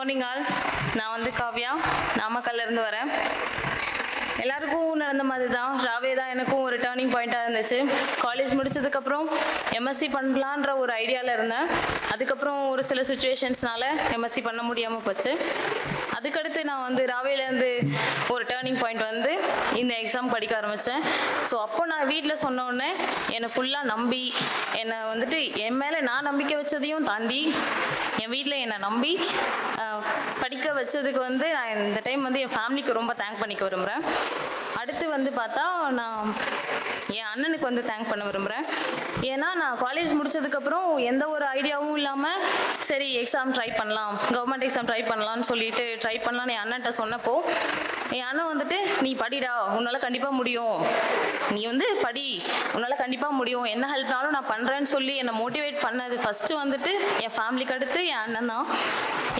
Morning all. நான் வந்து காவ்யா, நாமக்கல்லேருந்து வரேன். எல்லாருக்கும் நடந்த மாதிரி தான், ராவே தான் எனக்கும் ஒரு டேர்னிங் பாயிண்ட்டாக இருந்துச்சு. காலேஜ் முடிச்சதுக்கப்புறம் எம்எஸ்சி பண்ணலான்ற ஒரு ஐடியாவில் இருந்தேன். அதுக்கப்புறம் ஒரு சில சுச்சுவேஷன்ஸ்னால எம்எஸ்சி பண்ண முடியாமல் போச்சு. அதுக்கடுத்து நான் வந்து ராவேலேருந்து ஒரு டேர்னிங் பாயிண்ட் வந்து இந்த எக்ஸாம் படிக்க ஆரம்பித்தேன். ஸோ அப்போ நான் வீட்டில் சொன்னோடனே என்னை ஃபுல்லாக நம்பி என்னை வந்துட்டு என் மேலே நான் நம்பிக்கை வச்சதையும் தாண்டி என் வீட்டில் என்னை நம்பி படிக்க வச்சதுக்கு வந்து நான் இந்த டைம் வந்து என் ஃபேமிலிக்கு ரொம்ப தேங்க் பண்ணிக்க விரும்புகிறேன். அடுத்து வந்து பார்த்தா நான் என் அண்ணனுக்கு வந்து தேங்க் பண்ண விரும்புகிறேன். ஏன்னா நான் காலேஜ் முடிச்சதுக்கப்புறம் எந்த ஒரு ஐடியாவும் இல்லாமல் சரி எக்ஸாம் ட்ரை பண்ணலாம், கவர்மெண்ட் எக்ஸாம் ட்ரை பண்ணலான்னு சொல்லிட்டு ட்ரை பண்ணலான்னு என் அண்ணன்ட்ட சொன்னப்போ என் அண்ணன் வந்துட்டு நீ படிடா, உன்னால் கண்டிப்பாக முடியும், நீ வந்து படி, உன்னால் கண்டிப்பாக முடியும், என்ன ஹெல்ப்னாலும் நான் பண்ணுறேன்னு சொல்லி என்னை மோட்டிவேட் பண்ணது ஃபஸ்ட்டு வந்துட்டு என் ஃபேமிலிக்கு அடுத்து என் அண்ணன் தான்.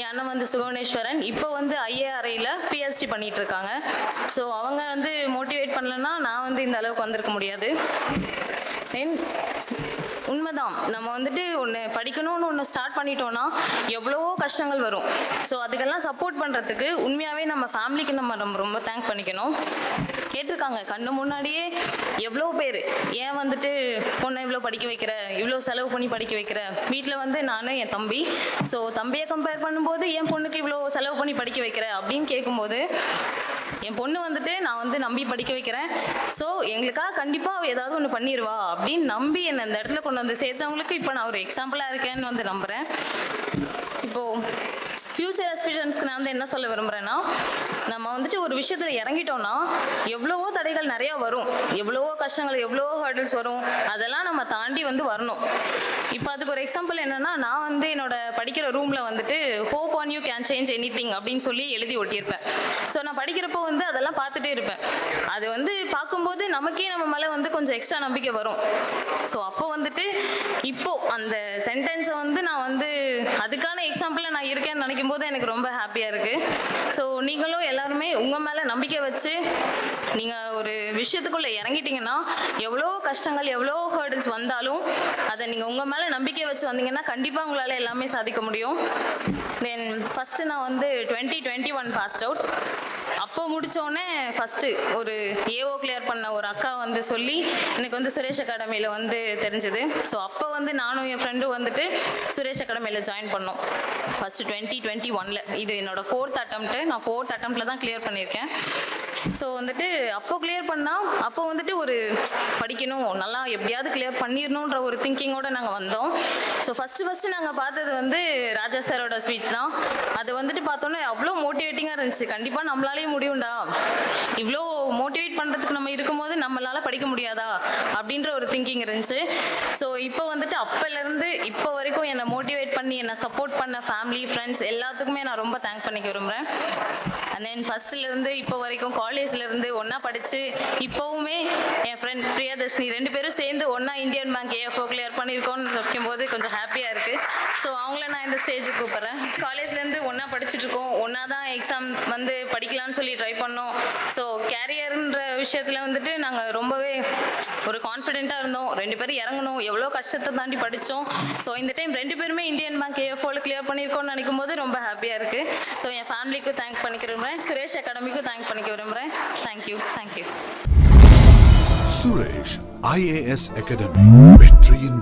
என் அண்ணன் வந்து சுகவனேஸ்வரன், இப்போ வந்து ஐஏஆர்ஐயில் பிஹெச்டி பண்ணிகிட்டு இருக்காங்க. ஸோ அவங்க வந்து மோட்டிவேட் பண்ணலன்னா நான் வந்து இந்த அளவுக்கு வந்திருக்க முடியாது. உண்மைதான், நம்ம வந்துட்டு ஒன்று படிக்கணும்னு ஒன்று ஸ்டார்ட் பண்ணிட்டோன்னா எவ்வளவோ கஷ்டங்கள் வரும். ஸோ அதுக்கெல்லாம் சப்போர்ட் பண்ணுறதுக்கு உண்மையாகவே நம்ம ஃபேமிலிக்கு நம்ம ரொம்ப தேங்க் பண்ணிக்கணும். கேட்டிருக்காங்க கண்ணு முன்னாடியே எவ்வளோ பேர், ஏன் வந்துட்டு பொண்ணை இவ்வளோ படிக்க வைக்கிற, இவ்வளோ செலவு பண்ணி படிக்க வைக்கிற, வீட்டில் வந்து நான் என் தம்பி, ஸோ தம்பியை கம்பேர் பண்ணும்போது என் பொண்ணுக்கு இவ்வளோ செலவு பண்ணி படிக்க வைக்கிற அப்படின்னு கேட்கும்போது என் பொண்ணு வந்துட்டு நான் வந்து நம்பி படிக்க வைக்கிறேன், ஸோ எங்களுக்காக கண்டிப்பாக ஏதாவது ஒன்று பண்ணிடுவா அப்படின்னு நம்பி என்னை அந்த இடத்துல கொண்டு வந்து சேர்த்தவங்களுக்கு இப்போ நான் ஒரு எக்ஸாம்பிளாக இருக்கேன்னு வந்து நம்புகிறேன். இப்போது ஃப்யூச்சர் ஆஸ்பிரேஷன்ஸ்க்கு நான் வந்து என்ன சொல்ல விரும்புகிறேன்னா, நம்ம வந்துட்டு ஒரு விஷயத்தில் இறங்கிட்டோன்னா எவ்வளவோ தடைகள் நிறையா வரும், எவ்வளவோ கஷ்டங்கள், எவ்வளவோ ஹர்டில்ஸ் வரும், அதெல்லாம் நம்ம தாண்டி வந்து வரணும். இப்போ அதுக்கு ஒரு எக்ஸாம்பிள் என்னென்னா, நான் வந்து என்னோட படிக்கிற ரூமில் வந்துட்டு hope on you can change any thing அப்படின்னு சொல்லி எழுதி ஒட்டியிருப்பேன். ஸோ நான் படிக்கிறப்போ வந்து அதெல்லாம் பார்த்துட்டே இருப்பேன். அது வந்து பார்க்கும்போது நமக்கே நம்ம மேலே வந்து கொஞ்சம் எக்ஸ்ட்ரா நம்பிக்கை வரும். ஸோ அப்போ வந்துட்டு இப்போது அந்த சென்டென்ஸை வந்து நான் வந்து அதுக்கான எக்ஸாம்பிளாக நான் இருக்கேன்னு நினைக்கும் போது எனக்கு ரொம்ப ஹாப்பியாக இருக்குது. ஸோ நீங்களும் எல்லாருமே உங்கள் மேலே நம்பிக்கை வச்சு நீங்கள் ஒரு விஷயத்துக்குள்ளே இறங்கிட்டீங்கன்னா எவ்வளோ கஷ்டங்கள், எவ்வளோ ஹர்டில்ஸ் வந்தாலும் அதை நீங்கள் உங்கள் மேலே நம்பிக்கை வச்சு வந்தீங்கன்னா கண்டிப்பாக உங்களால் எல்லாமே சாதிக்க முடியும். தென் ஃபஸ்ட்டு நான் வந்து 2021 பாஸ்ட் அவுட். அப்போ முடித்தோடனே ஃபஸ்ட்டு ஒரு ஏஓ கிளியர் பண்ண ஒரு அக்கா வந்து சொல்லி எனக்கு வந்து சுரேஷ் அகாடமியில் வந்து தெரிஞ்சுது. ஸோ அப்போ வந்து நானும் என் ஃப்ரெண்டும் வந்துட்டு சுரேஷ் அகாடமியில் ஜாயின் பண்ணோம் ஃபஸ்ட்டு 2021. இது என்னோடய 4th attempt. நான் 4th attempt தான் கிளியர் பண்ணியிருக்கேன். ஸோ வந்துட்டு அப்போ கிளியர் பண்ணால் அப்போ வந்துட்டு ஒரு படிக்கணும், நல்லா எப்படியாவது கிளியர் பண்ணிடணுன்ற ஒரு திங்கிங்கோடு நாங்கள் வந்தோம். ஸோ ஃபஸ்ட்டு நாங்கள் பார்த்தது வந்து ராஜா சாரோட ஸ்பீச் தான். அது வந்துட்டு பார்த்தோன்னே அவ்வளோ மோட்டிவேட்டிங்காக இருந்துச்சு. கண்டிப்பாக நம்மளாலேயும் முடியும்டா, இவ்வளோ மோட்டிவேட் பண்ணுறதுக்கு நம்ம இருக்கும்போது நம்மளால் படிக்க முடியாதா அப்படின்ற ஒரு திங்கிங் இருந்துச்சு. ஸோ இப்போ வந்துட்டு அப்போலேருந்து இப்போ வரைக்கும் என்னை மோட்டிவேட் பண்ணி என்னை சப்போர்ட் பண்ண ஃபேமிலி, ஃப்ரெண்ட்ஸ் எல்லாத்துக்குமே நான் ரொம்ப தேங்க் பண்ணிக்க விரும்புகிறேன். அண்ட் தென் ஃபஸ்ட்டுலேருந்து இப்போ வரைக்கும் காலேஜ்லேருந்து ஒன்றா படித்து இப்போவுமே என் ஃப்ரெண்ட் பிரியதர்ஷினி 2 பேரும் சேர்ந்து ஒன்றா இந்தியன் பேங்க் ஏஎஃப்ஓ கிளியர் பண்ணியிருக்கோன்னு சொல்லும்போது கொஞ்சம் ஹாப்பியாக இருக்குது. ஸோ அவங்கள நான் இந்த ஸ்டேஜுக்கு கூப்பிட்றேன். காலேஜ்லேருந்து ஒன்றா படிச்சுட்ருக்கோம், ஒன்றா தான் எக்ஸாம் வந்து படிக்கலான்னு சொல்லி ட்ரை பண்ணோம். ஸோ கேரியர்ன்ற விஷயத்தில் வந்துட்டு நாங்கள் ரொம்பவே ஒரு கான்ஃபிடென்ட்டாக இருந்தோம். 2 பேரும் இறங்கணும், எவ்வளோ கஷ்டத்தை தாண்டி படித்தோம். ஸோ இந்த டைம் 2 பேருமே இந்தியன் பேங்க் ஏஎஃப்ஓவில் கிளியர் பண்ணியிருக்கோன்னு நினைக்கும் போது ரொம்ப ஹாப்பியாக இருக்குது. ஸோ என் ஃபேமிலிக்கு தேங்க் பண்ணிக்க விரும்புகிறேன், சுரேஷ் அகாடமிக்கும் தேங்க் பண்ணிக்க விரும்புகிறேன். தேங்க்யூ. சுரேஷ் IAS அகாடமி, வெற்றியின்